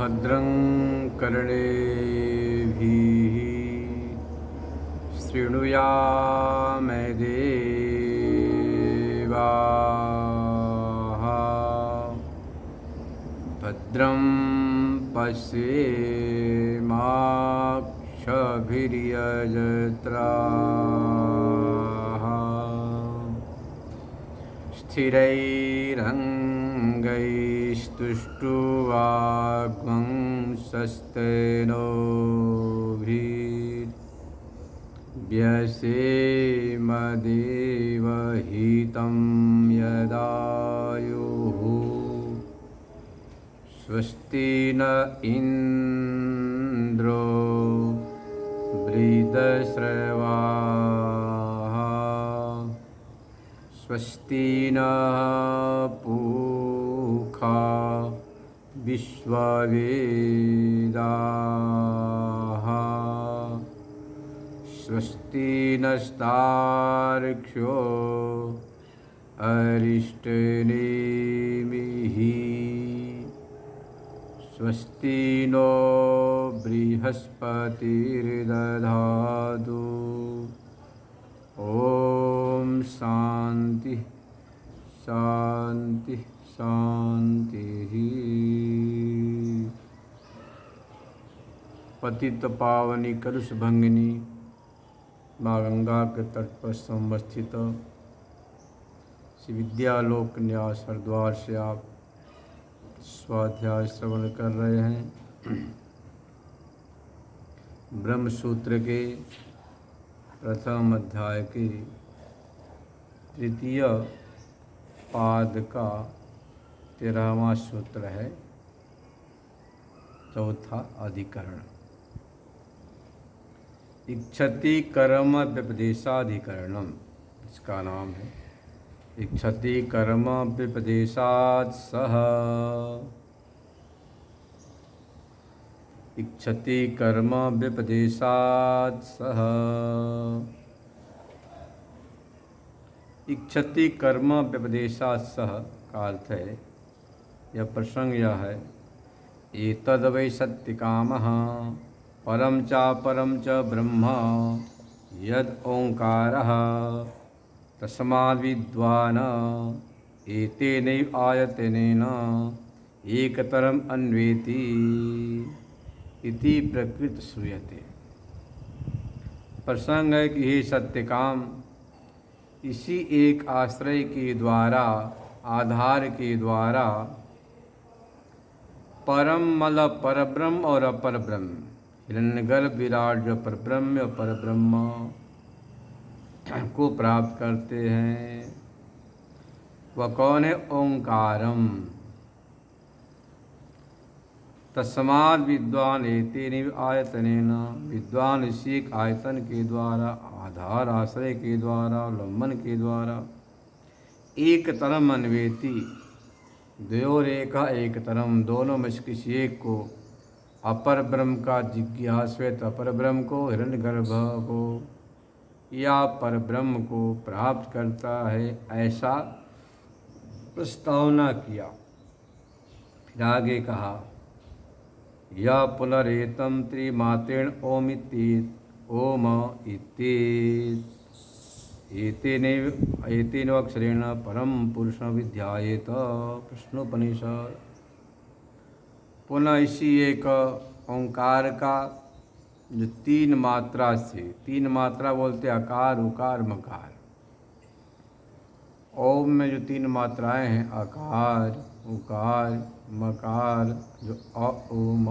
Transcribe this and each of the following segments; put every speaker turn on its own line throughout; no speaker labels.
भद्रं कर्णेभिः शृणुयाम देवाः भद्रं पश्येमाक्षभिर्यजत्राः स्थिरैरङ्गैस्तुष्टुवाग्वंशस्तेनोभिर्व्यसेमदेवहितं यदायुः स्वस्ति न इन्द्रो वृद्धश्रवाः स्वस्ति नः पूषा विश्ववेदाः स्वस्ति नस्तार्क्ष्यो अरिष्टनेमिः स्वस्ति नो बृहस्पतिर्दधातु ॐ शान्ति शान्ति शान्तिः। पतित पावनी कलुष भंगिनी माँ गंगा के तट पर संवस्थित श्री विद्यालोक न्यास हरिद्वार से आप स्वाध्याय श्रवण कर रहे हैं। ब्रह्म सूत्र के प्रथम अध्याय के तृतीय पाद का 13वां सूत्र है, चौथा अधिकरण। इच्छति कर्म व्यपदेशाधिकरणम इसका नाम है। इच्छति कर्म व्यपदेशात् सह इच्छति कर्म व्यपदेशात् सह इच्छति कर्म व्यपदेशात् सह का अर्थ है, यह प्रसंग यह है, एतद् वै सत्यकामः परम चापरं च ब्रह्म यद् ओंकारः तस्माद् विद्वान् एतेनैव आयतनेन एकतरम् अन्वेति इति प्रकृत श्रूयते। प्रसंग है कि हे सत्यकाम, इसी एक आश्रय के द्वारा, आधार के द्वारा परम मतलब परब्रह्म और अपर ब्रह्म, हिरण्यगर्भ विराट जो परब्रह्म और परब्रह्म को प्राप्त करते हैं। वह कौन है? ओंकारम। तस्माद् विद्वान एतेनैव आयतनेन, विद्वान इसी एक आयतन के द्वारा, आधार आश्रय के द्वारा, अवलंबन के द्वारा एक तरम अन्वेति, द्वयोरेका एक तरम, दोनों में से किसी एक को, अपर ब्रह्म का जिज्ञासवेत अपर ब्रह्म को, हिरण्यगर्भ को या पर ब्रह्म को प्राप्त करता है, ऐसा प्रस्तावना किया। फिर आगे कहा, या पुनरेतम त्रिमात्रेण ओमिति ओम एतेन अक्षरेण परम पुरुषं विध्यायेत। प्रश्नोपनिषद। पुनः इसी एक ओंकार का जो तीन मात्रा से, तीन मात्रा बोलते अकार उकार मकार, ओम में जो तीन मात्राएं हैं, अकार उकार मकार, जो अ ओम,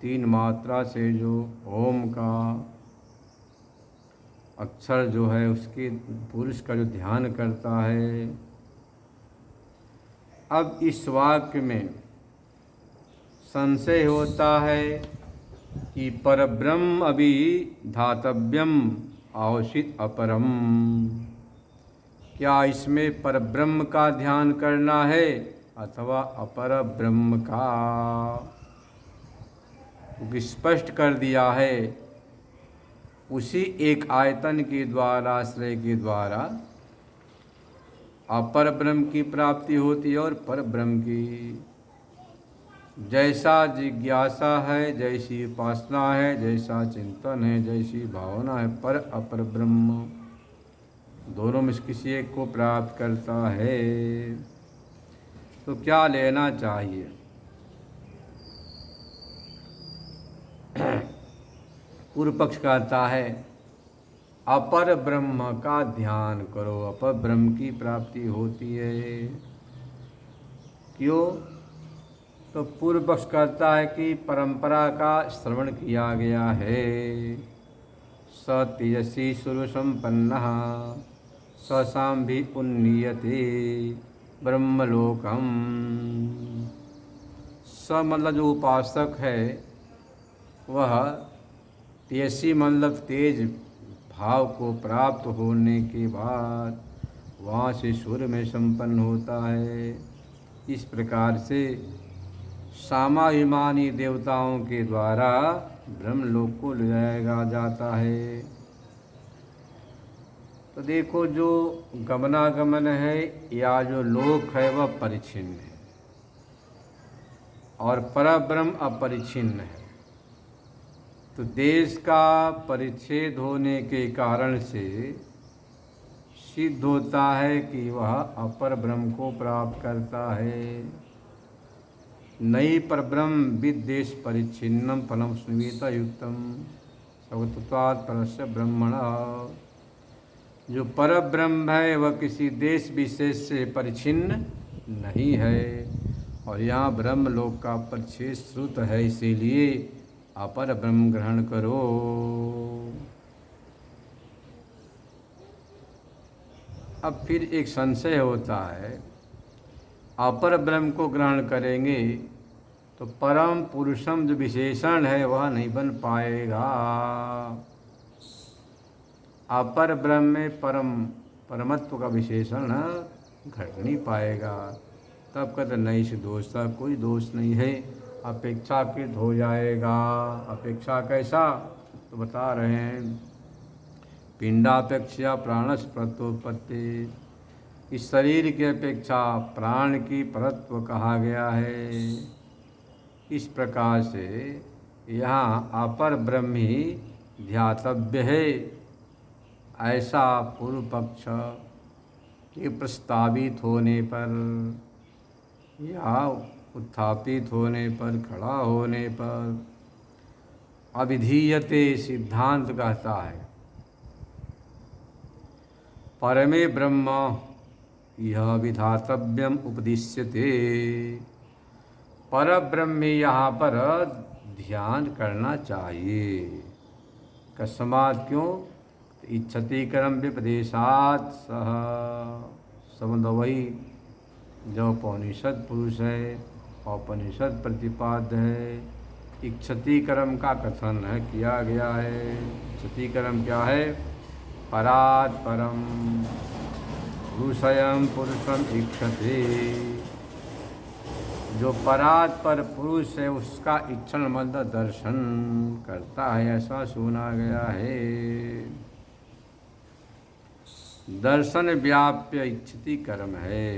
तीन मात्रा से जो ओम का अक्षर जो है, उसके पुरुष का जो ध्यान करता है। अब इस वाक्य में संशय होता है कि परब्रह्म अभी धातव्यम आवश्यक अपरम, क्या इसमें परब्रह्म का ध्यान करना है अथवा अपर ब्रह्म का? स्पष्ट कर दिया है, उसी एक आयतन के द्वारा, आश्रय के द्वारा अपर ब्रह्म की प्राप्ति होती है और पर ब्रह्म की। जैसा जिज्ञासा है, जैसी उपासना है, जैसा चिंतन है, जैसी भावना है, पर अपर ब्रह्म दोनों में से किसी एक को प्राप्त करता है। तो क्या लेना चाहिए? पूर्व पक्ष कहता है अपर ब्रह्म का ध्यान करो, अपर ब्रह्म की प्राप्ति होती है। क्यों? तो पूर्व पक्ष कहता है कि परंपरा का श्रवण किया गया है। स तेजसी सुर संपन्न स सांभि उन्नीयते ब्रह्मलोकम। स मतलब जो उपासक है वह तेजसी मतलब तेज भाव को प्राप्त होने के बाद वहाँ से सूर्य में संपन्न होता है। इस प्रकार से सामाभिमानी देवताओं के द्वारा ब्रह्मलोक को ले जाया जाता है। तो देखो, जो गमनागमन है या जो लोक है वह परिच्छिन्न है और परब्रह्म अपरिच्छिन्न है। तो देश का परिच्छेद होने के कारण से सिद्ध होता है कि वह अपर ब्रह्म को प्राप्त करता है। नई परब्रह्म विद्देश परिच्छिन्नम फलम स्नुवेत युक्तम सवत्वात् परस्य ब्रह्मण। जो परब्रह्म है वह किसी देश विशेष से परिच्छिन्न नहीं है और यहाँ ब्रह्मलोक का परिच्छेद श्रुत है, इसीलिए अपर ब्रह्म ग्रहण करो। अब फिर एक संशय होता है, अपर ब्रह्म को ग्रहण करेंगे तो परम पुरुषम जो विशेषण है वह नहीं बन पाएगा। अपर ब्रह्म में परमत्व का विशेषण घट नहीं पाएगा। तब कहते नहीं, से दोष का कोई दोष नहीं है, अपेक्षाकृत हो जाएगा। अपेक्षा कैसा? तो बता रहे हैं, पिंडापेक्षा प्राणस प्रत्योत्पत्ति। इस शरीर की अपेक्षा प्राण की परत्व कहा गया है। इस प्रकार से यहाँ अपर ब्रह्म ही ध्यातव्य है, ऐसा पूर्व पक्ष के प्रस्तावित होने पर या उत्थापित होने पर, खड़ा होने पर अविधीयते सिद्धांत कहता है परमे ब्रह्म यह विधातव्यम उपदिश्यते। परब्रह्म यहाँ पर ध्यान करना चाहिए। कस्मात् क्यों? इच्छति कर्म विपदेशात् सह। संबंध वही जो उपनिषद पुरुष है, उपनिषद प्रतिपाद्य है। इच्छति कर्म का कथन है किया गया है। इच्छति कर्म क्या है? परात् परम पुरुषयं पुरुषम इच्छते। जो परात् पर पुरुष है उसका इच्छन मतलब दर्शन करता है, ऐसा सुना गया है। दर्शन व्याप्य इच्छति कर्म है।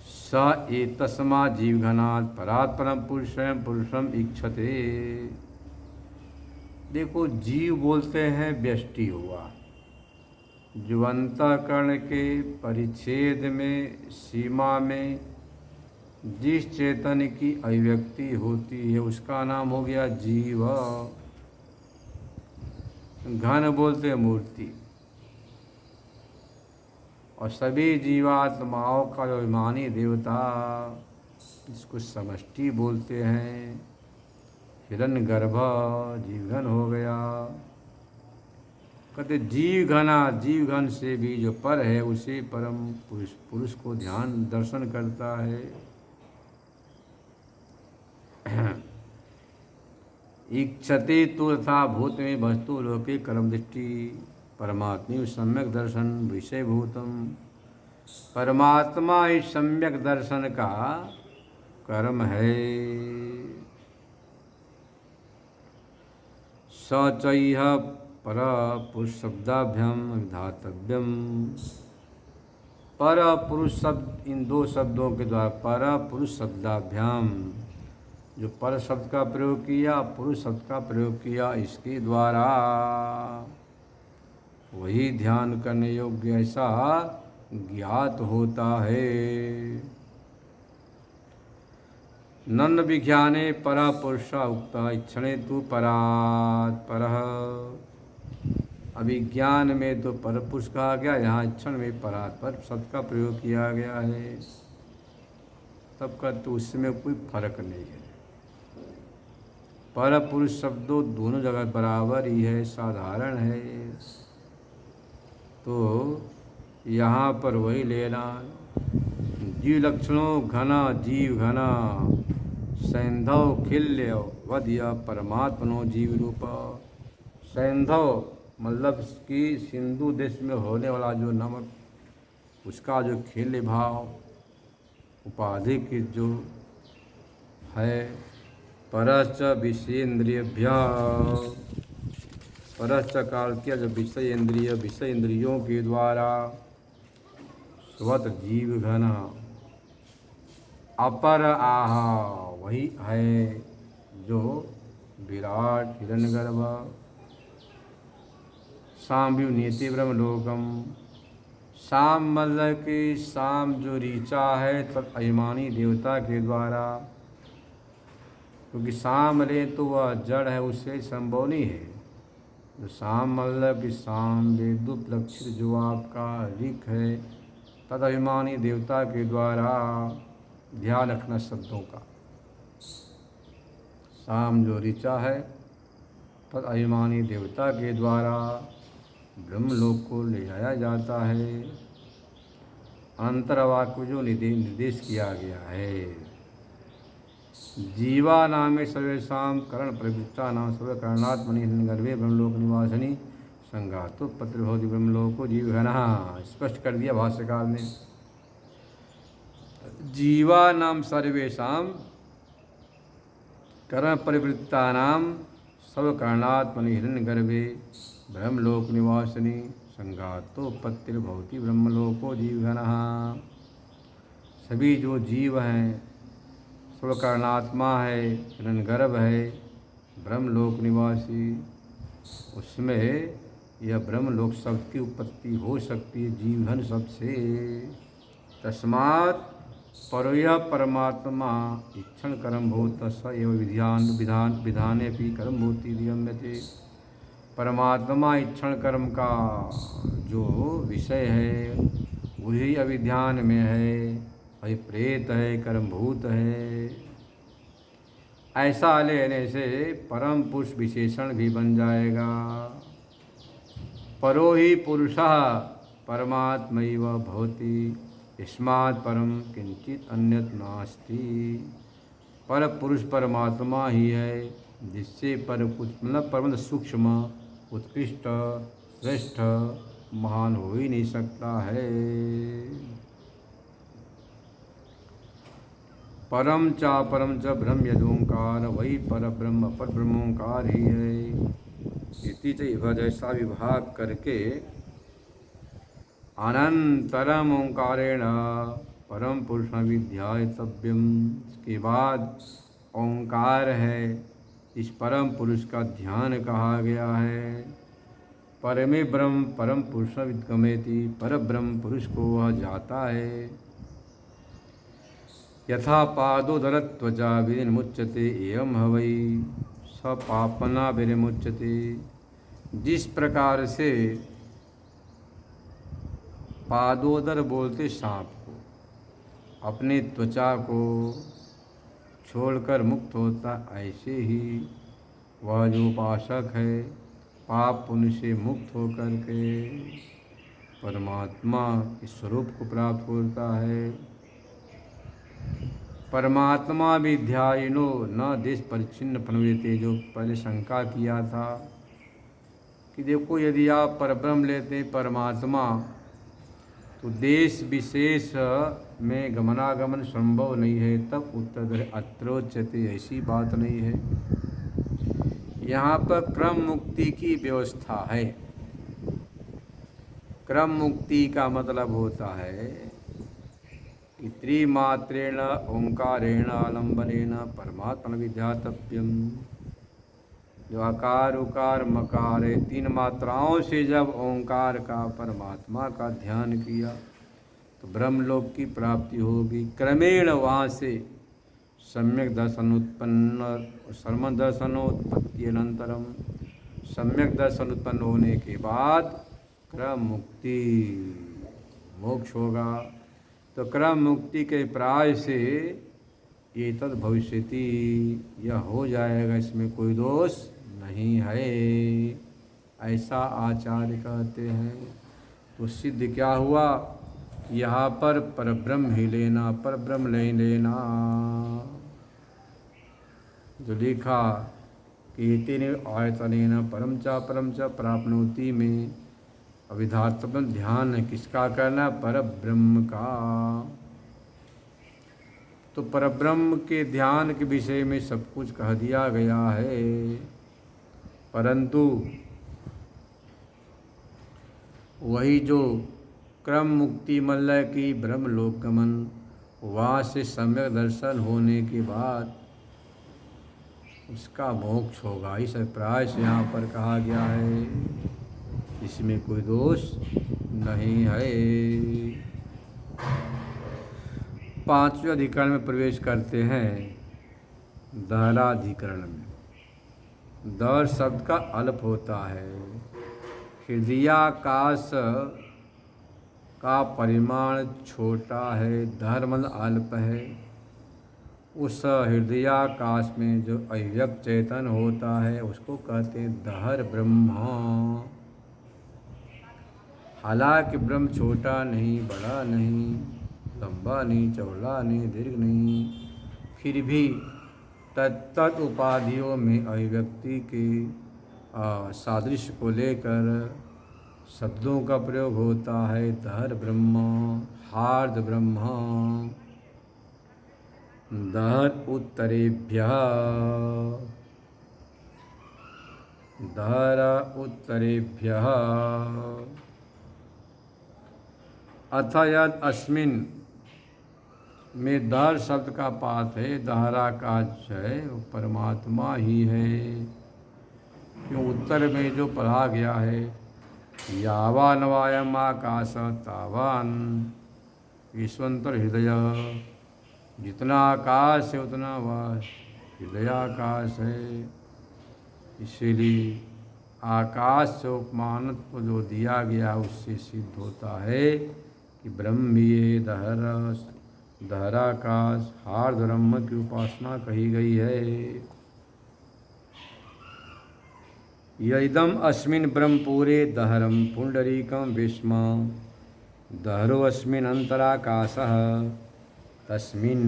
स एतस्मा जीवघनात् परात् परम पुरुषं पुरुषम इच्छते। देखो, जीव बोलते हैं व्यष्टि हुआ, जो अंतःकरण के परिच्छेद में, सीमा में जिस चेतन की अभिव्यक्ति होती है उसका नाम हो गया जीव। घन बोलते हैं मूर्ति। और सभी जीवात्माओं का जो अभिमानी देवता, इसको समष्टि बोलते हैं। हिरण्यगर्भ जीवघन हो गया। कहते जीव घना, जीव घन से भी जो पर है उसे परम पुरुष को ध्यान दर्शन करता है। इच्छते तो तथा भूत में वस्तु लोके कर्म दृष्टि परमात्मा सम्यक दर्शन विषय भूतम। परमात्मा इस सम्यक दर्शन का कर्म है। सचैह पर पुरुष शब्दाभ्यम विधातव्यम। पर पुरुष शब्द, इन दो शब्दों के द्वारा, पर पुरुष शब्दाभ्याम, जो पर शब्द का प्रयोग किया, पुरुष शब्द का प्रयोग किया, इसके द्वारा वही ध्यान करने योग्य ऐसा ज्ञात होता है। नन विज्ञाने परा पुरुषा उक्ता इक्षणे तु परात् परः। अभिज्ञान में तो पर पुरुष कहा गया, यहाँ इक्षण में परात् पर शब्द का प्रयोग किया गया है। तब का तो उसमें कोई फर्क नहीं है। पर पुरुष शब्दों दोनों जगह बराबर ही है, साधारण है। तो यहाँ पर वही लेना, जीव लक्षणों घना, जीव घना, सैंधव खिल्य वध्य परमात्मनो जीव रूप। सैंधव मतलब कि सिंधु देश में होने वाला जो नमक, उसका जो खिल्य भाव उपाधि की जो है। परश्च विषयेन्द्रियभ्य, परश्च काल किया जो विषय इंद्रिय, विषय इंद्रियों के द्वारा स्वत जीव घन अपर आहा, वही है जो विराट हिरण्यगर्भ। साम्यु नीति ब्रह्मलोकम, साम मतलब कि साम जो ऋचा है तब अभिमानी देवता के द्वारा, क्योंकि साम ले तो वह जड़ है, उससे संभव नहीं है। तो साम मतलब कि साम वेदोपलक्षित जो आपका ऋक है, तद अभिमानी देवता के द्वारा ध्यान रखना शब्दों का। साम जो ऋचा है तद अभिमानी देवता के द्वारा ब्रह्मलोक को ले जाया जाता है। अंतरवाक्य को जो निर्देश किया गया है, जीवा नामे सर्वेषां करण प्रवृत्ता नाम सर्व करणात्मनि गर्भे ब्रह्मलोक निवासिनी संघातो पत्र भवति ब्रह्मलोको जीव घन। स्पष्ट कर दिया भाष्यकार ने। जीवा नाम सर्वेषां करण परिवृत्ता नाम सर्व करणात्मनि हिरण्यगर्भे ब्रह्मलोक निवासिनी संघातो पत्र भवति ब्रह्मलोको जीव घन। सभी जो जीव हैं, सर्वकारणात्मा है, हिरण्यगर्भ है, ब्रह्मलोक निवासी, उसमें यह ब्रह्मलोक शब्द की उत्पत्ति हो सकती है जीवघन शब्द से। तस्मात् परो परमात्मा इक्षण कर्म भूत स एव विधाने भी कर्म भूति नियम्यते। परमात्मा इक्षण कर्म का जो विषय है वही अभिध्यान में है, वही प्रेत है, कर्मभूत है। ऐसा लेने से परम पुरुष विशेषण भी बन जाएगा। परो ही पुरुषः परमात्मैव भवति यस्मात् परम किंचित अन्यत् नास्ति। पर पुरुष परमात्मा ही है, जिससे पर कुछ मतलब परम सूक्ष्म, उत्कृष्ट, श्रेष्ठ, महान हो ही नहीं सकता है। परम चा परम च ब्रह्म यदोंकार, वही पर ब्रह्म अपर ब्रह्मोंकार ही है। इति च जैसा विभाग करके अनंतरम ओंकारेण परम पुरुष विध्यातव्यम। इसके बाद ओंकार है, इस परम पुरुष का ध्यान कहा गया है। परमे ब्रह्म परम पुरुष विद्गमेति, पर ब्रह्म पुरुष को वह जाता है। यथा पादोदरत्वचा विनिर्मुच्यते एवं हवै स पापना विनिर्मुच्यते। जिस प्रकार से पादोदर बोलते सांप को अपने त्वचा को छोड़कर मुक्त होता, ऐसे ही वह जो उपासक है पाप पुण्य से मुक्त होकर के परमात्मा के स्वरूप को प्राप्त होता है। परमात्मा विध्यायिनो न देश परिच्छिन्न फनवेते, जो पहले शंका किया था कि देखो यदि आप परब्रह्म लेते हैं परमात्मा, तो देश विशेष में गमनागमन संभव नहीं है। तब उत्तर अत्रोच्यते, ऐसी बात नहीं है। यहाँ पर क्रम मुक्ति की व्यवस्था है। क्रम मुक्ति का मतलब होता है कि त्रिमात्रेण ओंकारेण आलम्बनेन परमात्मन विध्यातव्यम। जो आकार उकार मकार है, 3 मात्राओं से जब ओंकार का परमात्मा का ध्यान किया तो ब्रह्मलोक की प्राप्ति होगी। क्रमेण वहाँ से सम्यक दर्शनोत्पत्ति अनंतरम, सम्यक दर्शन उत्पन्न होने के बाद क्रम मुक्ति मोक्ष होगा। तो क्रम मुक्ति के प्राय से ये तद भविष्यति, यह हो जाएगा, इसमें कोई दोष नहीं है, ऐसा आचार्य कहते हैं। तो सिद्ध क्या हुआ, यहाँ पर परब्रह्म ही लेना, परब्रह्म नहीं लेना। जो लिखा कि तेन आयतनेन परम च प्राप्नोति में अविधार्थम ध्यान किसका करना, परब्रह्म का। तो परब्रह्म के ध्यान के विषय में सब कुछ कह दिया गया है, परंतु वही जो क्रम मुक्ति मल्लय की ब्रह्मलोक गमन, वहाँ से सम्यक दर्शन होने के बाद उसका मोक्ष होगा। इस अभिप्राय से यहाँ पर कहा गया है, इसमें कोई दोष नहीं है। 5वें अधिकरण में प्रवेश करते हैं, दहराधिकरण में। दर शब्द का अल्प होता है। हृदयाकाश का परिमाण छोटा है, धर्म अल्प है। उस हृदयाकाश में जो अव्यक्त चेतन होता है उसको कहते हैं दहर ब्रह्मा। हालांकि ब्रह्म छोटा नहीं, बड़ा नहीं, लंबा नहीं, चौड़ा नहीं, दीर्घ नहीं, फिर भी तत्त उपाधियों में अभिव्यक्ति के सादृश्य को लेकर शब्दों का प्रयोग होता है। दहर ब्रह्मा, हार्द ब्रह्मा, दहर उत्तरेभ्यः, दहर उत्तरेभ्यः। अथ यद अस्मिन में दहर शब्द का पाठ है, दहरा का है वो परमात्मा ही है। क्यों, उत्तर में जो पढ़ा गया है, यावान वायम आकाश तावान ईश्वंतर हृदय, जितना आकाश है उतना वह हृदयाकाश है। इसीलिए आकाश से उपमान को जो दिया गया उससे सिद्ध होता है कि ब्रह्म ये दहराकाश हार्द ब्रह्म की उपासना कही गई है। यदम अस्मिन् ब्रह्मपुरे दहरम पुंडरीकम विस्म, दहरो अस्मिन् अंतराकाशः तस्मिन्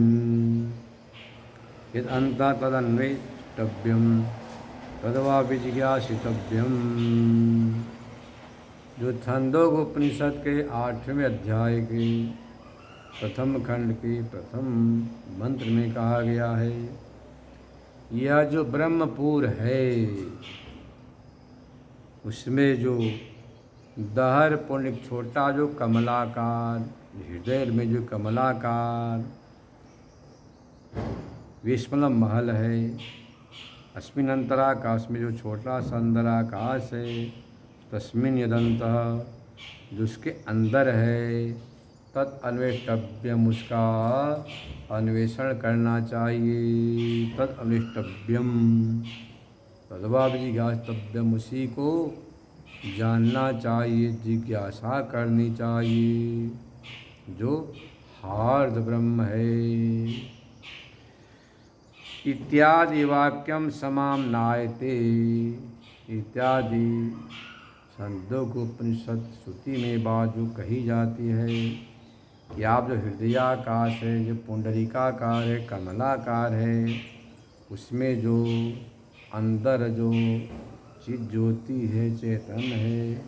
यद अंतः तदन्वेष्टव्यम तदवा विजिज्ञासितव्यम। जो छंदोग उपनिषद के 8वें अध्याय के प्रथम खंड के प्रथम मंत्र में कहा गया है, यह जो ब्रह्मपुर है उसमें जो दहर पुण्य छोटा जो कमलाकार, हृदय में जो कमलाकार विस्मलम महल है, अस्मिन अंतराकाश में जो छोटा सा अंतराकाश है, तस्मिन यदंतः जो उसके अंदर है, तत् अन्वेष्टव्यम उसका अन्वेषण करना चाहिए। तत् अन्वेष्टव्यम तदवा जिज्ञास्तव्यम उसी को जानना चाहिए, जिज्ञासा करनी चाहिए, जो हार्द ब्रह्म है। इत्यादि वाक्यम समाम्नायते, इत्यादि छंदोग उपनिषद श्रुति में बात जो कही जाती है कि आप जो हृदयाकाश है, जो पुंडरीकाकार है, कमलाकार है, उसमें जो अंदर जो चित ज्योति है, चेतन है,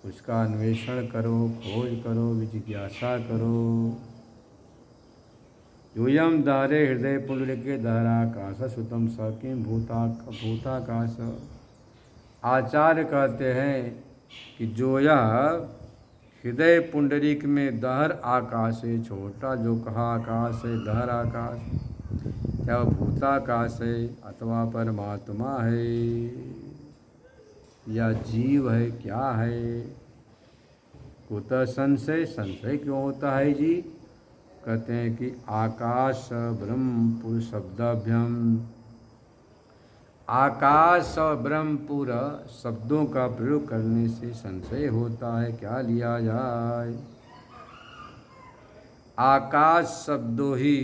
उसका अन्वेषण करो, खोज करो, जिज्ञासा करो। यूयम दहरे हृदय पुंडरीके दहराकाश सुतम स किं भूताकाश। आचार्य कहते हैं कि जो यह हृदय पुंडरीक में दहर आकाश है, छोटा जो कहा आकाश है दहर आकाश, क्या वह भूताकाश है अथवा परमात्मा है या जीव है, क्या है? कुतः संशय, संशय क्यों होता है जी? कहते हैं कि आकाश ब्रह्मपुर शब्दाभ्याम, आकाश और ब्रह्मपुर शब्दों का प्रयोग करने से संशय होता है, क्या लिया जाए? आकाश शब्दों ही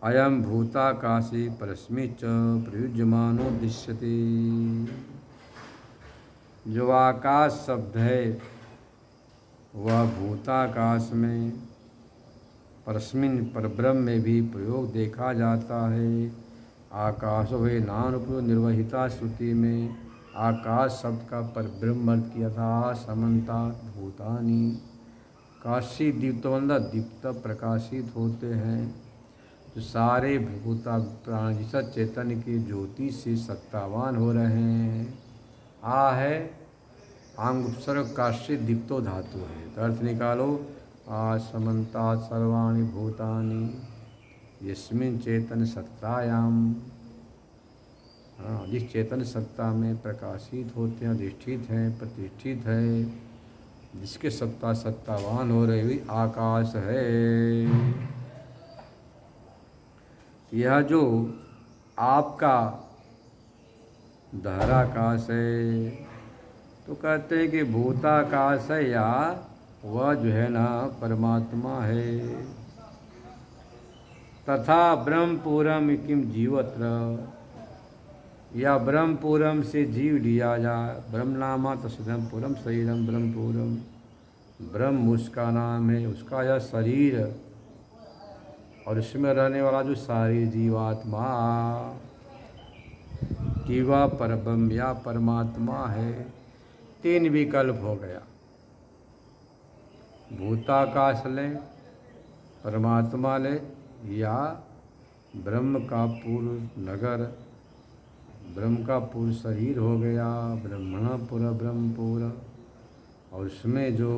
अयम भूताकाशी परस्मै च प्रयुज्यमानो दृश्यते। जो आकाश शब्द है वह भूताकाश में परस्मिन परब्रह्म में भी प्रयोग देखा जाता है। आकाश वे नानुपयोग निर्वहिता श्रुति में आकाश शब्द का परब्रह्म अर्थ किया था। समन्ता भूतानी, काशी दीप्तवंदा दीप्त प्रकाशित होते हैं, जो सारे भूता प्राण जिस चैतन्य की ज्योति से सत्तावान हो रहे हैं। आ है आंग उपसर्ग काशी दीप्तो धातु है, तो अर्थ निकालो। आ समन्ता सर्वाणि भूतानि यस्मिन् चेतन सत्तायाम, हाँ, जिस चेतन सत्ता में प्रकाशित होते हैं, अधिष्ठित हैं, प्रतिष्ठित है, जिसके सत्ता सत्तावान हो रही हुई आकाश है। यह जो आपका दहराकाश है, तो कहते हैं कि भूताकाश है या वह जो है ना परमात्मा है। तथा ब्रह्मपुरम किम जीवत्र, या ब्रह्मपुरम से जीव लिया जाए। ब्रह्म नामा तस्दम पुरम शरीरम ब्रह्मपुरम, ब्रह्म उसका नाम है, उसका यह शरीर और इसमें रहने वाला जो सारी जीवात्मा कि वह परब्रह्म या परमात्मा है। तीन विकल्प हो गया, भूताकाश ले, परमात्मा ले, या ब्रह्म का पूर्ण नगर, ब्रह्म का पूर्ण शरीर हो गया, ब्रह्मणा पूरा ब्रह्म पूरा, और उसमें जो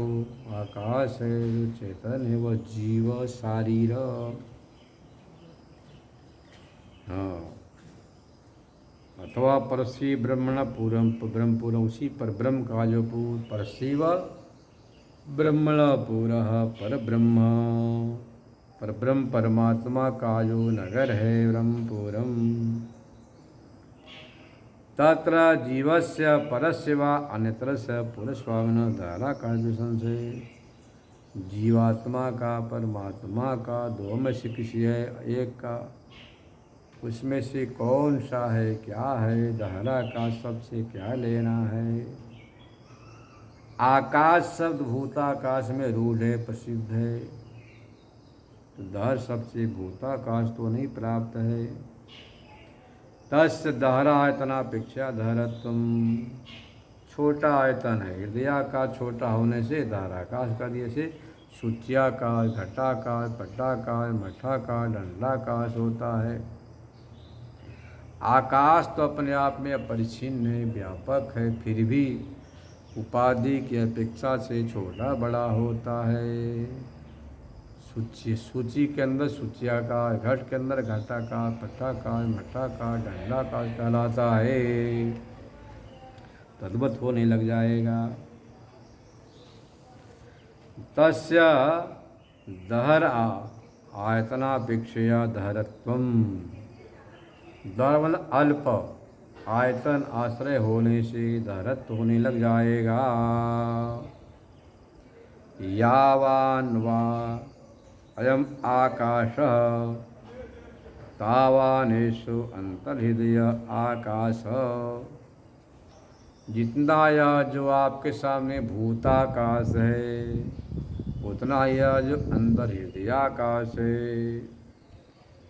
आकाश है, जो चेतन है, वह जीव शारीर। हाँ, अथवा परसी ब्रह्मण पूरम, ब्रह्म पूरम, उसी पर ब्रह्म का जो पूर परशिव ब्रह्मण पूरा पर ब्रह्म, पर ब्रह्म परमात्मा का जो नगर है ब्रह्मपुरम। तत्र जीवस्य परस्य वा अन्यत्रस्य पुरस्वामिन धाराकाश संशय, जीवात्मा का परमात्मा का दो में से किसी है एक का, उसमें से कौन सा है, क्या है? दहराकाश सबसे क्या लेना है? आकाश शब्द भूताकाश में रूढ़ है, प्रसिद्ध है, तो दहर सबसे भूताकाश तो नहीं प्राप्त है। तस्य दहरा आयतनापेक्षा दहरत्वम, छोटा आयतन है, हृदयाकाश छोटा होने से दहराकाश का दिए से सूच्याकाश, घटाकाश, पटाकाश, मठाकाश, दंडाकाश होता है। आकाश तो अपने आप में अपरिच्छिन्न है, व्यापक है, फिर भी उपाधि की अपेक्षा से छोटा बड़ा होता है। सूची के अंदर सूच्याकाश, घट के अंदर घटाकाश, पटाकाश, मठाकाश, दंडाकाश कहलाता है। तद्वत होने लग जाएगा। तस्य दहर आयतनापेक्षया दहरत्वम, दहर अल्प आयतन आश्रय होने से दहरत्व होने लग जाएगा। यावान वा अयम आकाश तावानेषु अंतर्हृदय आकाश, जितना यह जो आपके सामने भूताकाश है, उतना यह जो अंतर हृदयाकाश है।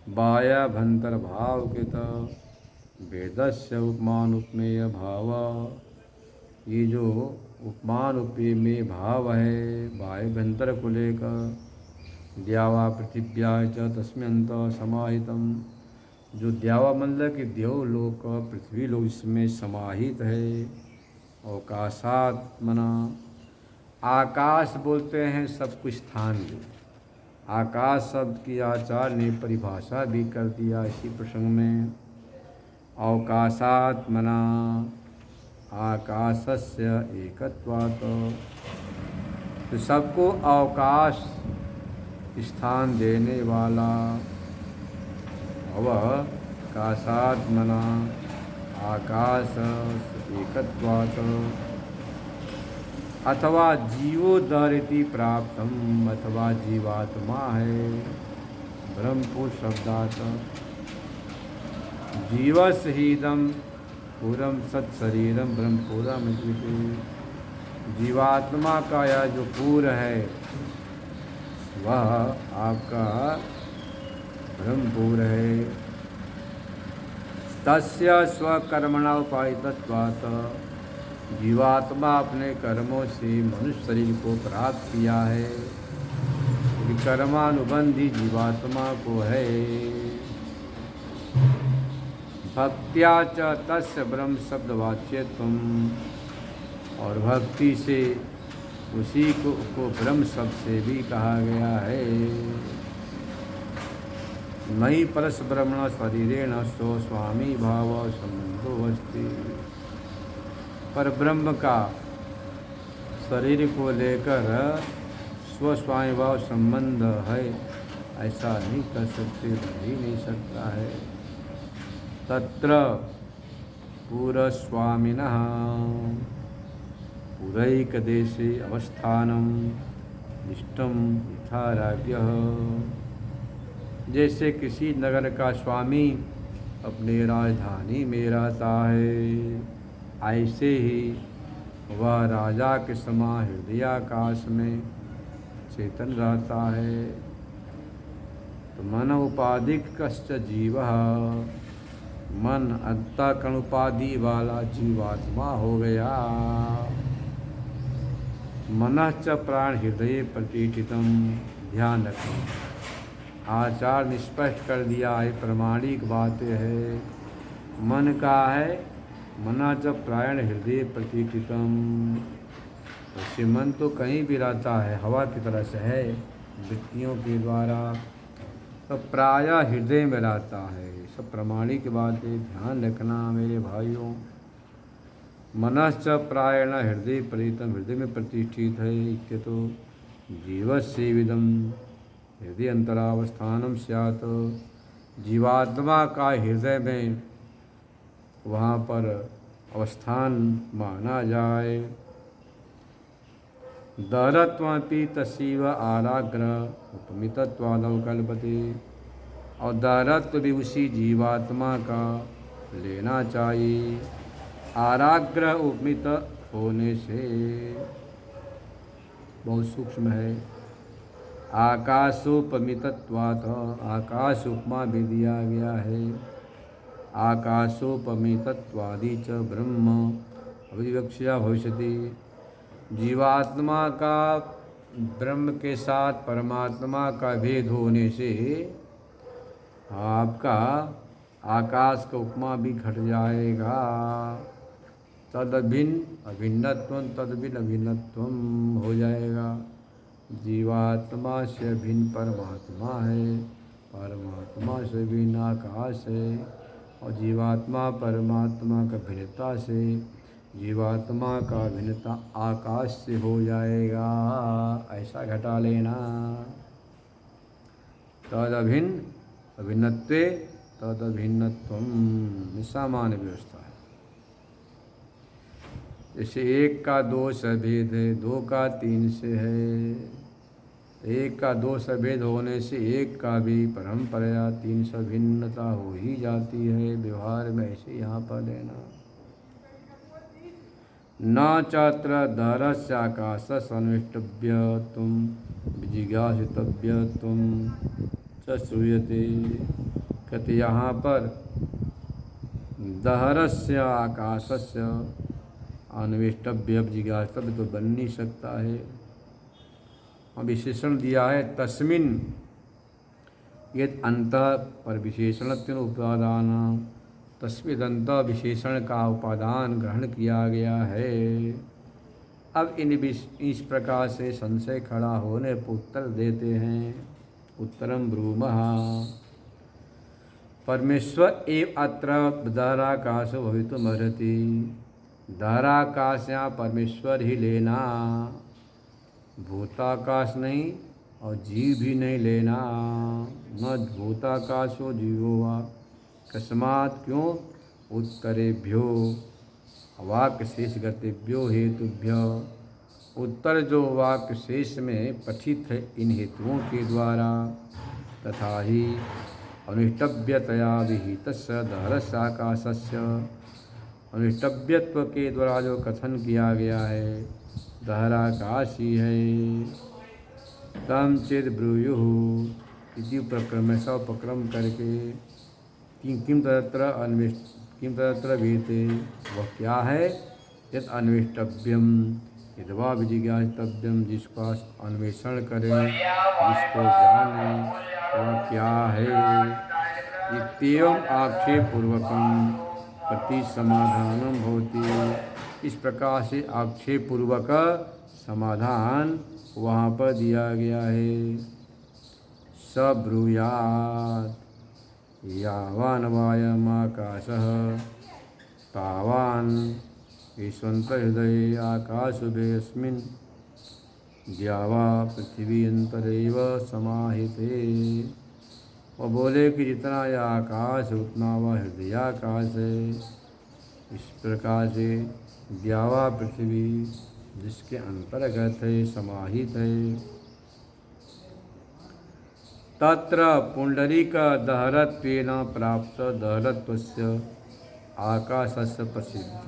बाह्य भंतर भाव के तो वेदस्य उपमान उपमेय भाव, ये जो उपमान उपमेय भाव है बाह्य भंतर को लेकर, द्यावा पृथिव्या च तस्मिन्त समाहितम, जो द्यावा मंडल के देवलोक पृथ्वी लोक इसमें समाहित है। अवकाशात मना आकाश बोलते हैं सब कुछ स्थान भी। आकाश शब्द की आचार्य ने परिभाषा भी कर दिया इसी प्रसंग में, अवकाशात्मना आकाशस्य एकत्वात्। तो सबको अवकाश स्थान देने वाला वह आकाशात्मना आकाश एकत्वात्, अथवा जीवोदरिति प्राप्तम, अथवा जीवात्मा है ब्रह्मपुर शब्दात। जीवस हीदम पूरम सत्शरीरम ब्रह्मपुरम इति। जीवात्मा का यह जो पूर है वह आपका ब्रह्मपुर है। तस्य स्वकर्मणा उपायितत्वात्, जीवात्मा अपने कर्मों से मनुष्य शरीर को प्राप्त किया है, कर्मानुबंधी जीवात्मा को है। भक्त्या च तस्य ब्रह्म शब्द वाच्यत्वम, और भक्ति से उसी को ब्रह्म शब्द से भी कहा गया है। नई परस ब्रह्मण शरीरेण सो स्वामी भाव संबंधो अस्ति। पर ब्रह्म का शरीर को लेकर स्वस्वामी भाव संबंध है, ऐसा नहीं कर सकते, बन ही नहीं सकता है। तत्र पूरस्वामिनः पुरैकदेशे अवस्थानम निष्ठम यथा राज्ञः। जैसे किसी नगर का स्वामी अपने राजधानी में रहता है, ऐसे ही वह राजा के समान हृदयाकाश में चेतन रहता है। तो मन उपाधिक कश्च जीवः, मन अंतःकरण उपाधि वाला जीवात्मा हो गया। मनः च प्राण हृदय प्रतिष्ठितम, ध्यान रखें। आचार्य ने स्पष्ट कर दिया है, प्रमाणिक बातें है। मन का है, मना च प्राण हृदय प्रतिष्ठितम। वैसे मन तो कहीं भी रहता है, हवा की तरह से है, वृत्तियों के द्वारा, तो प्रायः हृदय में रहता है। सब प्रमाणिक बातें ध्यान रखना मेरे भाइयों। मनश्च प्रायण हृदय परितम, हृदय में प्रतिष्ठित है। इत्यतो जीवस्य विदम हृदय अंतरावस्थानम स्यात्, जीवात्मा का हृदय में वहाँ पर अवस्थान माना जाए। दहरत्वपि तस्यैव आराग्र उपमितत्वादौ कल्पते, और दहरत्व भी उसी जीवात्मा का लेना चाहिए, आराग्र उपमित होने से। बहुत सूक्ष्म है। आकाशोपमितत्वात्, आकाश उपमा भी दिया गया है। आकाशोपमितत्वादि च ब्रह्म अभिवक्ष्या भविष्यति। जीवात्मा का ब्रह्म के साथ परमात्मा का भेद होने से आपका आकाश का उपमा भी घट जाएगा। तदभिन्न अभिन्नत्वं तदभिन्न अभिन्नत्वं हो जाएगा। जीवात्मा से भिन्न परमात्मा है, परमात्मा से भिन्न आकाश है, और जीवात्मा परमात्मा का भिन्नता से जीवात्मा का भिन्नता आकाश से हो जाएगा। ऐसा घटा लेना। तदभिन्न अभिन्नत्वे तदभिन्नत्वम, सामान्य व्यवस्था है। जैसे एक का दो से भेद है, दो का तीन से है, एक का दो से भेद होने से एक का भी परम्परा तीन से भिन्नता हो ही जाती है। व्यवहार में ऐसे यहाँ पर लेना। न चात्र दहरस्य आकाशस्य अन्वेष्टव्यत्वं विजिज्ञासितव्यत्वं च श्रूयते। कहते यहाँ पर दहरस्य आकाशस्य अन्वेष्टव्य जिज्ञासितव्य तो बन नहीं सकता है। विशेषण दिया है तस्मिन्, यद अंत पर विशेषणत्वेन उपादान, तस्मिदंत विशेषण का उपादान ग्रहण किया गया है। अब इस प्रकार से संशय खड़ा होने पर उत्तर देते हैं। उत्तरम ब्रूमः परमेश्वर एव अत्र दहराकाशो भवितुमर्हति। दहराकाश यहाँ परमेश्वर ही लेना, भूताकाश नहीं और जीव भी नहीं लेना। न भूताकाशो जीवो वा कस्मात् क्यों उत्तरेभ्यो वाक्य शेष गतिभ्यो हेतुभ्य। उत्तर जो वाक्य शेष में पठित है इन हेतुओं के द्वारा, तथा ही अनुष्टव्यतया विहितस्य दहरस्याकाशस्य, अनुष्टव्यत्व के द्वारा जो कथन किया गया है दहराकाश ही है। तम चेद ब्रूयुः इति उपक्रम से उपक्रम करके किम तत्र वीते, वह क्या है। यद अन्वेष्टव्यम यदवा विजिज्ञासितव्यम, जिसका अन्वेषण करें जिसको जाने वह क्या है। इत्येवम् आक्षेपपूर्वकं प्रति समाधानम भवति। इस प्रकार से आक्षेपपूर्वक समाधान वहाँ पर दिया गया है। स ब्रूयात् यावान् वायमाकाशः तावान् ईश्वन्तहृदये आकाशोऽस्मिन् द्यावा पृथ्वी अंतरेव समाहिते। वह बोले कि जितना यह आकाश उतना वह हृदयाकाश है। इस प्रकार से द्यावा पृथ्वी जिसके अंतर्गत है समाहित है। तत्र पुंडरीक दहरत्वेन प्राप्त दहरत्वस्य आकाशस्य प्रसिद्ध।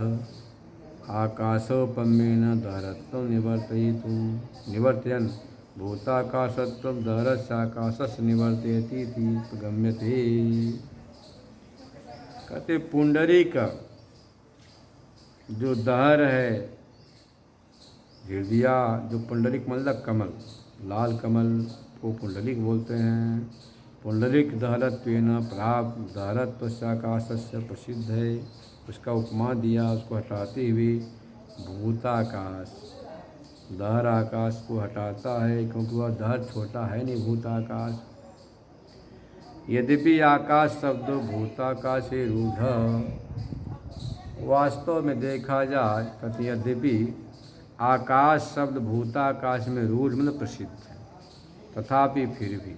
आकाशोपमेन दहरत्वं निवर्तयन् भूताकाशत्वं दहरस्याकाशस्य निवर्तयति इति गम्यते। कहते पुंडरीक जो दहर है, हृदय जो पुंडरीक मतलब कमल, लाल कमल को पुंडरीक बोलते हैं। पुंडरीक दहरत्वेन प्राप्त दहरत्वस्याकाशस्य प्रसिद्ध है। उसका उपमा दिया, उसको हटाते हुए भूताकाश, दहर आकाश को हटाता है क्योंकि वह दहर छोटा है नहीं भूताकाश। यद्यपि आकाश शब्द भूताकाश से रूढ़, वास्तव में देखा जाए कहते यद्यपि आकाश शब्द भूताकाश में रूढ़ मतलब प्रसिद्ध है, तथापि फिर भी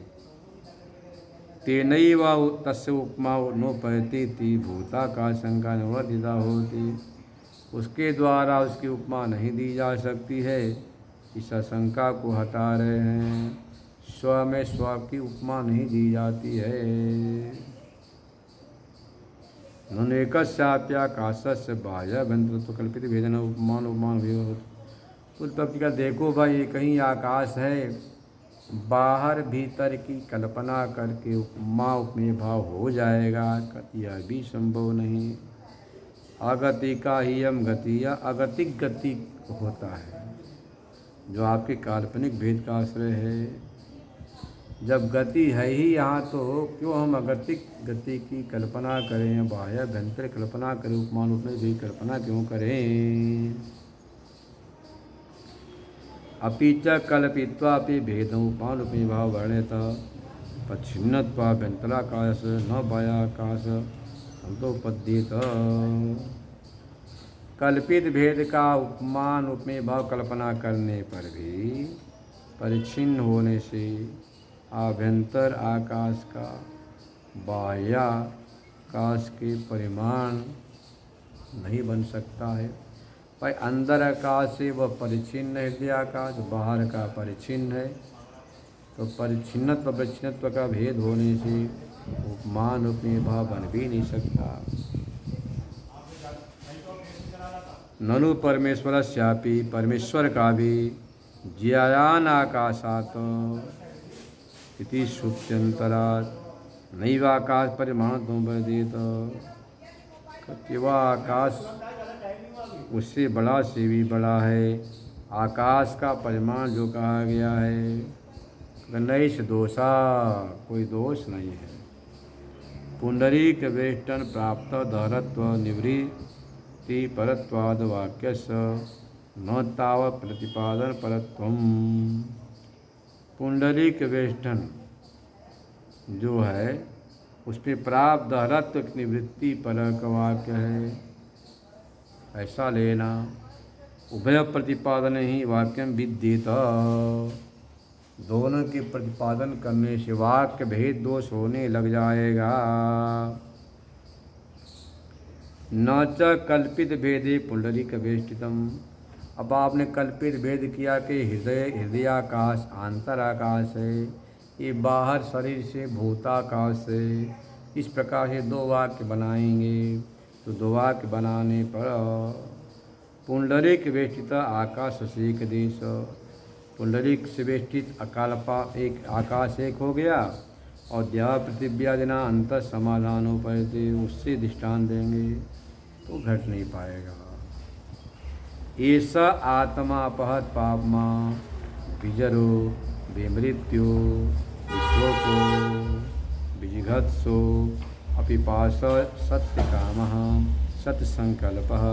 तेनैव तस्य उपमा नोपैति इति भूताकाश शंका निवर्तिता होती। उसके द्वारा उसकी उपमा नहीं दी जा सकती है, इस आशंका को हटा रहे हैं। स्व में स्व की उपमा नहीं दी जाती है। ननेकस्याप्याकाशस्य बाह्याभ्यन्तरत्व कल्पित भेदन उपमान उपमान भी। उस पक्ष का देखो भाई, ये कहीं आकाश है, बाहर भीतर की कल्पना करके उपमा उपमेय भाव हो जाएगा, यह भी संभव नहीं। अगतिका ही हम गति या अगतिक गति होता है जो आपके काल्पनिक भेद का आश्रय है। जब गति है ही यहाँ तो क्यों हम अगतिक गति की कल्पना करें, बाह्य अभ्यंतर कल्पना करें, उपमान उपमेय भी कल्पना क्यों करें। अपि च कल्पित्वापि भेदं उपमानरूपी भाव वर्णयत पच्छिन्नत्वाभ्यन्तराकाश न बाह्याकाश संतोपद्येत। कल्पित भेद का उपमान उपमेय भाव कल्पना करने पर भी परिच्छिन्न होने से आभ्यंतर आकाश का बाह्याकाश के परिमाण नहीं बन सकता है। भाई अंदर आकाश से वह परिच्छिन्न हृदय आकाश, बाहर का परिच्छिन्न है, तो परिच्छिन्नत्व परिच्छिन्नत्व का भेद होने से उपमान उपमेय भाव बन भी नहीं सकता। ननु परमेश्वरस्यापि परमेश्वर का भी ज्यायान आकाशात् इति श्रुत्यंतरात् नैवाकाश परिमाण वर्धित। वह आकाश उससे बड़ा से भी बड़ा है। आकाश का परिमाण जो कहा गया है नैष दोषा, कोई दोष नहीं है। पुंडरीक वेष्टन प्राप्त दहरत्व निवृत्ति परत्वाद वाक्यस्य न तावत् प्रतिपादन परत्वम। पुंडरीक वेष्टन जो है उसमें प्राप्त हरत्व की निवृत्ति परक वाक्य है, ऐसा लेना। उभय प्रतिपादन ही वाक्यम विद्येत, दोनों के प्रतिपादन करने से वाक्य भेद दोष होने लग जाएगा। न च कल्पित भेदे पुंडरीक वेष्टितम। अब आपने कल्पित भेद किया कि हृदयाकाश आंतराकाश है, ये बाहर शरीर से भूताकाश है। इस प्रकार से दो वाक्य बनाएंगे, तो दो वाक्य बनाने पर पुंडरीक वेष्टित आकाश से एक देश, पुंडरीक से वेष्टित अकालपा एक आकाश एक हो गया, और द्या पृथिव्यादिना अंत समाधानोपैते, उससे दृष्टान देंगे तो घट नहीं पाएगा। ऐसा आत्मा अपहत पापमा विजरो विमृत्यो विशोको विजिघत्सो अपिपास सत्यकामः सत्संकल्पः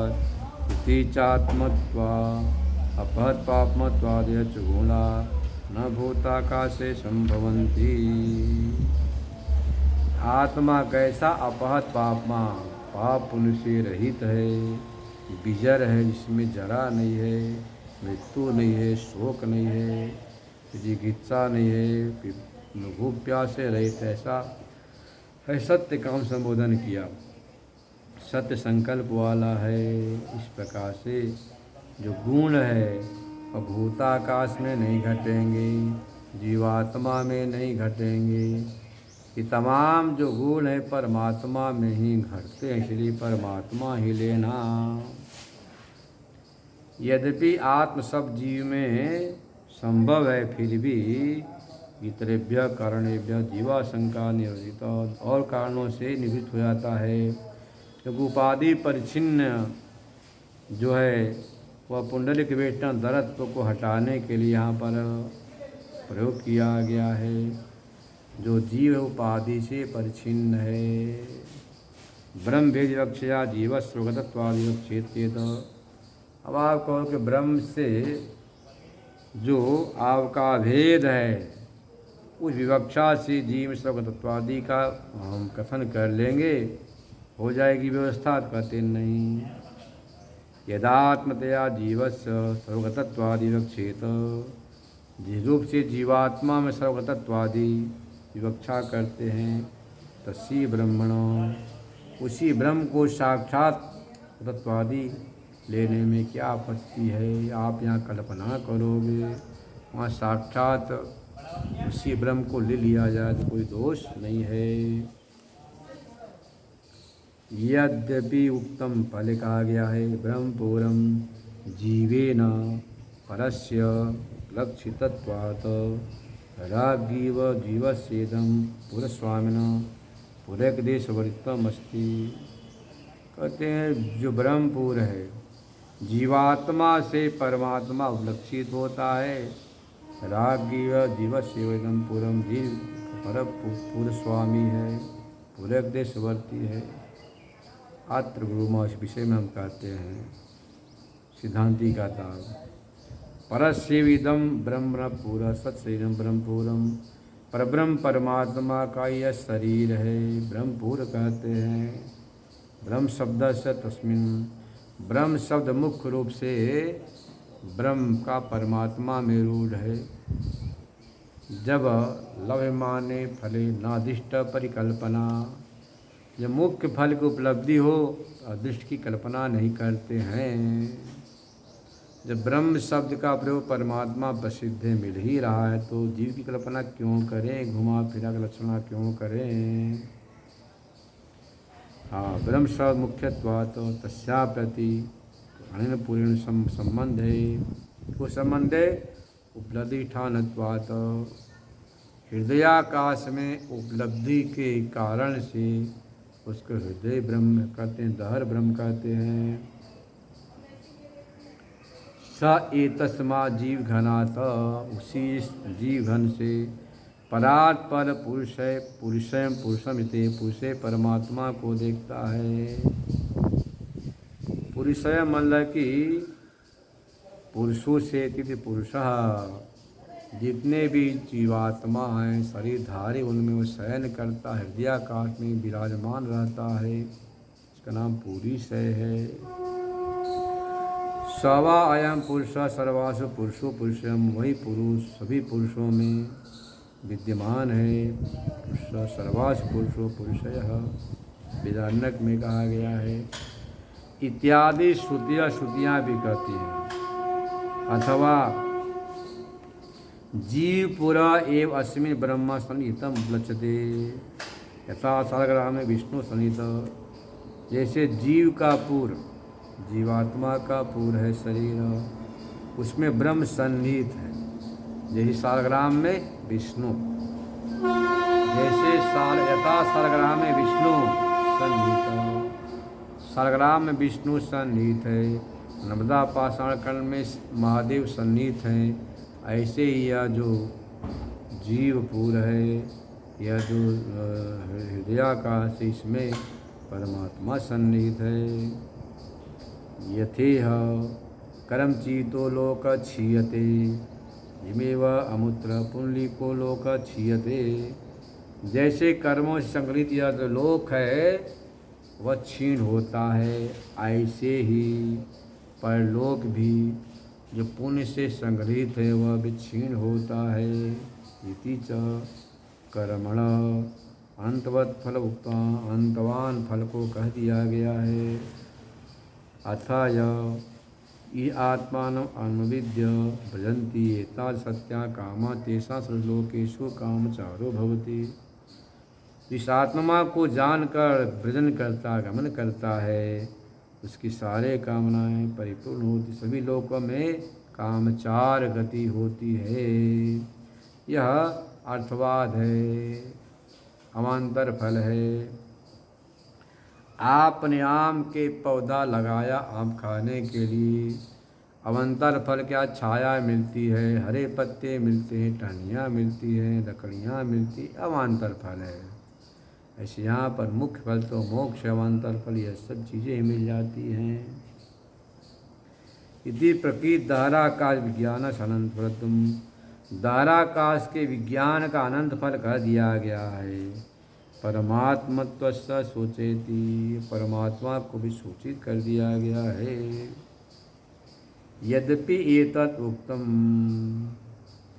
इति चात्मत्वा अपहत पापमत्वादय च गुणा न भूताकाशे संभवन्ति। आत्मा कैसा अपहत पापमा, पाप पुण्य से रहित है, विजर है जिसमें जरा नहीं है, मृत्यु नहीं है, शोक नहीं है, जिगित्सा नहीं है, भूख प्यास से रहित, ऐसा है। सत्य काम संबोधन किया, सत्य संकल्प वाला है। इस प्रकार से जो गुण है वह भूताकाश में नहीं घटेंगे, जीवात्मा में नहीं घटेंगे। ये तमाम जो गुण है परमात्मा में ही घटते हैं, इसलिए परमात्मा ही लेना। यद्यपि आत्म सब जीव में संभव है, फिर भी इतरेभ्य कारणेभ्य जीवा शंका निवर्तित, और कारणों से निवृत्त हो जाता है। क्योंकि उपाधि परिच्छिन्न जो है वह पुंडलिक वेष्टन दरत्व को हटाने के लिए यहाँ पर प्रयोग किया गया है। जो जीव उपाधि से परिच्छिन्न है, ब्रह्म भेद विवक्षया जीव स्वगतत्वादि विवक्षेत। अब आप कहो कि ब्रह्म से जो आपका भेद है उस विवक्षा से जीव स्वगतत्वादि का हम कथन कर लेंगे, हो जाएगी व्यवस्था। कहते नहीं, यदात्मतया जीवस्य सर्वगतत्वादि विवक्षेत, जिस रूप से जीवात्मा में सर्वगतत्वादि विवक्षा करते हैं, तस्सी ब्रह्मण, उसी ब्रह्म को साक्षात तत्वादि लेने में क्या आपत्ति है। आप यहाँ कल्पना करोगे, वहाँ साक्षात उसी ब्रह्म को ले लिया जाए तो कोई दोष नहीं है। यद्यपि उत्तम फल कहा गया है, ब्रह्म पूरम जीवेन परस्य लक्षितत्वात् रागीव जीवस्येदं पुरस्वामिना पुरैकदेशवर्तितमस्ति। कहते हैं जो ब्रह्मपुर है जीवात्मा से परमात्मा उपलक्षित होता है। रागीव जीवस्येदं पुरम, जीव पर पूर्व स्वामी है, पुरैकदेशवर्ती है। आत्र गुरुमा इस विषय में हम कहते हैं, सिद्धांति का तार परस्येविदम ब्रह्म पूरा सत्शरीरम ब्रह्मपूरम, परब्रह्म परमात्मा का यह शरीर है, ब्रह्मपुर कहते हैं। ब्रह्म शब्द से तस्मिन, ब्रह्म शब्द मुख्य रूप से ब्रह्म का परमात्मा में रूढ़ है। जब लभ्यमाने फले नादिष्ट परिकल्पना, जब मुख्य फल की उपलब्धि हो अदृष्ट की कल्पना नहीं करते हैं। जब ब्रह्म शब्द का प्रयोग परमात्मा प्रसिद्ध है, मिल ही रहा है, तो जीव की कल्पना क्यों करें, घुमा फिरा का लक्षणा क्यों करें। हाँ, ब्रह्म शब्द मुख्यत्वात् तस्या प्रति अनेन पूर्ण संबंध है। वो संबंध है उपलब्धि ठानत्वात्, हृदयाकाश में उपलब्धि के कारण से उसको हृदय ब्रह्म कहते हैं, दहर ब्रह्म कहते हैं। स एतस्मा जीव घनात्, उसी जीव घन से परात् पर पुरुष है, पुरुषम पुरुषम इति, पुरुषे परमात्मा को देखता है। पुरुषय मतलब कि पुरुषों से तिथि पुरुषः, जितने भी जीवात्मा हैं शरीरधारी उनमें वो शयन करता है, हृदयाकाश में विराजमान रहता है, इसका नाम पुरुषय है। सवा अयम पुरुष सर्वासु पुरुषो पुरुषम, वही पुरुष सभी पुरुषों में विद्यमान है। पुरुष सर्वासु पुरुषो पुरुषयः वेदारण्यक में कहा गया है। इत्यादि श्रुतियाँ भी कहती हैं। अथवा जीव पुरा एव अस्मिन् ब्रह्म सन्निहितम उपलक्ष्यते यथा सालग्राम में विष्णु सन्निहित, जैसे जीव का पूर्व, जीवात्मा का पूर्व है शरीर, उसमें ब्रह्म सन्निहित है, जैसे सालग्राम में विष्णु, जैसे यथा सालग्राम में विष्णु सन्निहित, सालग्राम में विष्णु सन्निहित है, नर्मदा पाषाण खंड में महादेव सन्निहित हैं, ऐसे ही यह जो जीव पूर है, यह जो हृदयाकाश, इसमें परमात्मा सन्निहित है। यथेह कर्म चीतो लोक क्षीयते इमेव अमुत्र पुंडलीको लोक क्षीयते, जैसे कर्मों से संग्रहित यह जो लोक है वह क्षीण होता है, ऐसे ही परलोक भी जो पुण्य से संग्रहित है वह भी क्षीण होता है। इति च कर्मण अंतवत फल उक्ता, अंतवान फल को कह दिया गया है। अथाय ये आत्मान अनुविद्य भजन्ति एता सत्या कामा तेषा सर्वलोकेषु कामचारो भवति, इस आत्मा को जानकर भजन करता, गमन करता है, उसकी सारे कामनाएं परिपूर्ण होती, सभी लोकों में कामचार गति होती है। यह अर्थवाद है, अवान्तर फल है। आपने आम के पौधा लगाया आम खाने के लिए, अवान्तर फल क्या, छाया मिलती है, हरे पत्ते मिलते हैं, टहनियाँ मिलती हैं, लकड़ियाँ मिलती, अवान्तर फल है। ऐसे यहाँ पर मुख्य फल तो मोक्ष, अवान्तर फल, यह सब चीज़ें मिल जाती हैं। यदि प्रकृति दाराकाश विज्ञान अनंत फलतम, दाराकाश के विज्ञान का अनंत फल कह दिया गया है। परमात्मत्व स सोचेति, परमात्मा को भी सूचित कर दिया गया है। यद्यपि एतत् उक्तम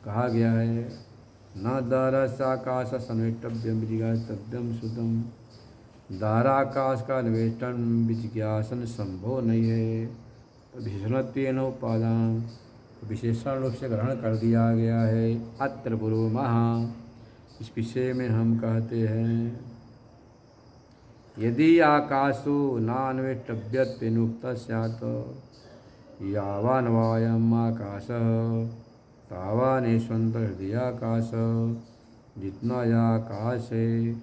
कहा गया है, न दारसाकाश सन्वेष्टव्यम विजिज्ञासितव्यम श्रुतम, दाराकाश का अन्वेषण विजिज्ञासन संभव नहीं है। विशेषणत्वेन उपादान, विशेषण रूप से ग्रहण कर दिया गया है। अत्र ब्रूमः, इस विषय में हम कहते हैं, यदि आकाशो नान्वेष्टव्यत्वेनोक्तः स्यात्, यावान् वायम् आकाशः तावानेश्वरं हृदयाकाश, जितना यह आकाश है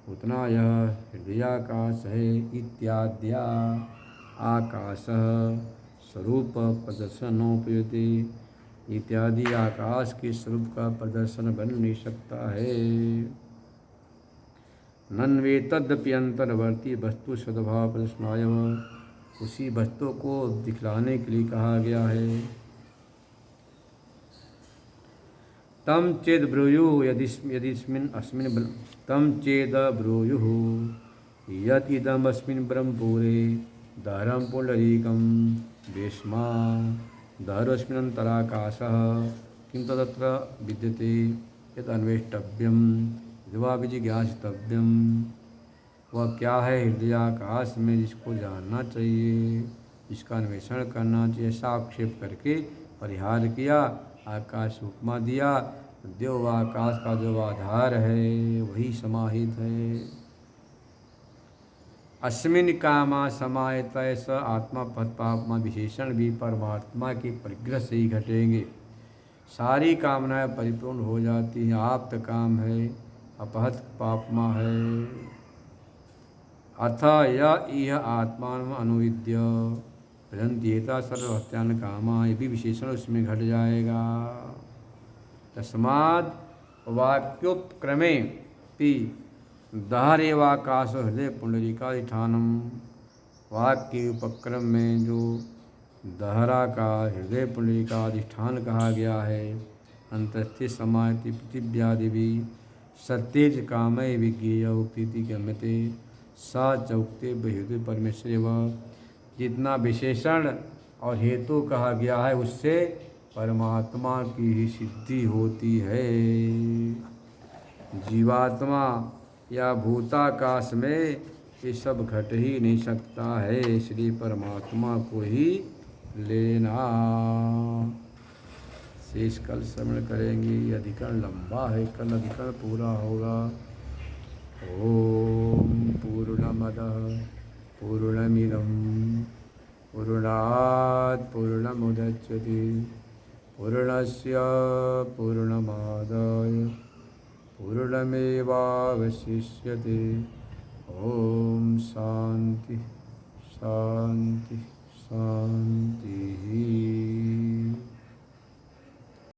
उतना यह हृदयाकाश है। इत्याद्या आकाश स्वरूप प्रदर्शनोपयुते, इत्यादि आकाश के स्वरूप का प्रदर्शन बन नहीं सकता है। नन्वेतद्यप्यंतर्वर्ती वस्तु सद्भाव प्रदर्शनाय, उसी वस्तु को दिखलाने के लिए कहा गया है। तम चेद ब्रूयुः यदिस्मिन् अस्मिन्, तम चेद ब्रूयुः यत् इदम् अस्मिन् ब्रह्मपुरे दारं पुंडरीकं वेश्मा दारोऽस्मिन्नन्तराकाशः, किं तत्र विद्यते यत् अन्वेष्टव्यं यद्वा विजिज्ञासितव्यं, वह क्या है हृदयाकाश में जिसको जानना चाहिए, जिसका अन्वेषण करना चाहिए। साक्षेप करके परिहार किया, आकाश उपमा दिया, देव आकाश का जो आधार है वही समाहित है। अस्मिन् कामा समाहित स आत्मा पदपापमा, विशेषण भी परमात्मा के परिग्रह से ही घटेंगे। सारी कामनाएं परिपूर्ण हो जाती हैं। आप्त काम है, अपहत पापमा है। अथ यह आत्मा अनुविद्य भजन्त्येता सर्वहत्यान कामा, ये भी विशेषण उसमें घट जाएगा। तस्माद् वाक्योपक्रमे पि दहरेवाकाश हृदय पुंडरीकाधिष्ठानम, वाक्य उपक्रम में जो दहरा का हृदय पुंडरी का अधिष्ठान कहा गया है। अंतस्थित समायति पृथिव्यादि भी सत्यज कामय विज्ञेय उक्ति गम्यते सा चौक्ते हृदय परमेश्वर व। जितना विशेषण और हेतु कहा गया है उससे परमात्मा की ही सिद्धि होती है। जीवात्मा या भूताकाश में ये सब घट ही नहीं सकता है, इसलिए परमात्मा को ही लेना। शेष कल श्रवण करेंगे। ये अधिकरण लंबा है, कल अधिकरण पूरा होगा। ओम पूर्णमदः पूर्णमिदं पूर्णात् पूर्णमुदच्यते पूर्णस्य पूर्णमादाय पूर्णमेवावशिष्यते। ओम शांति शांति शांति।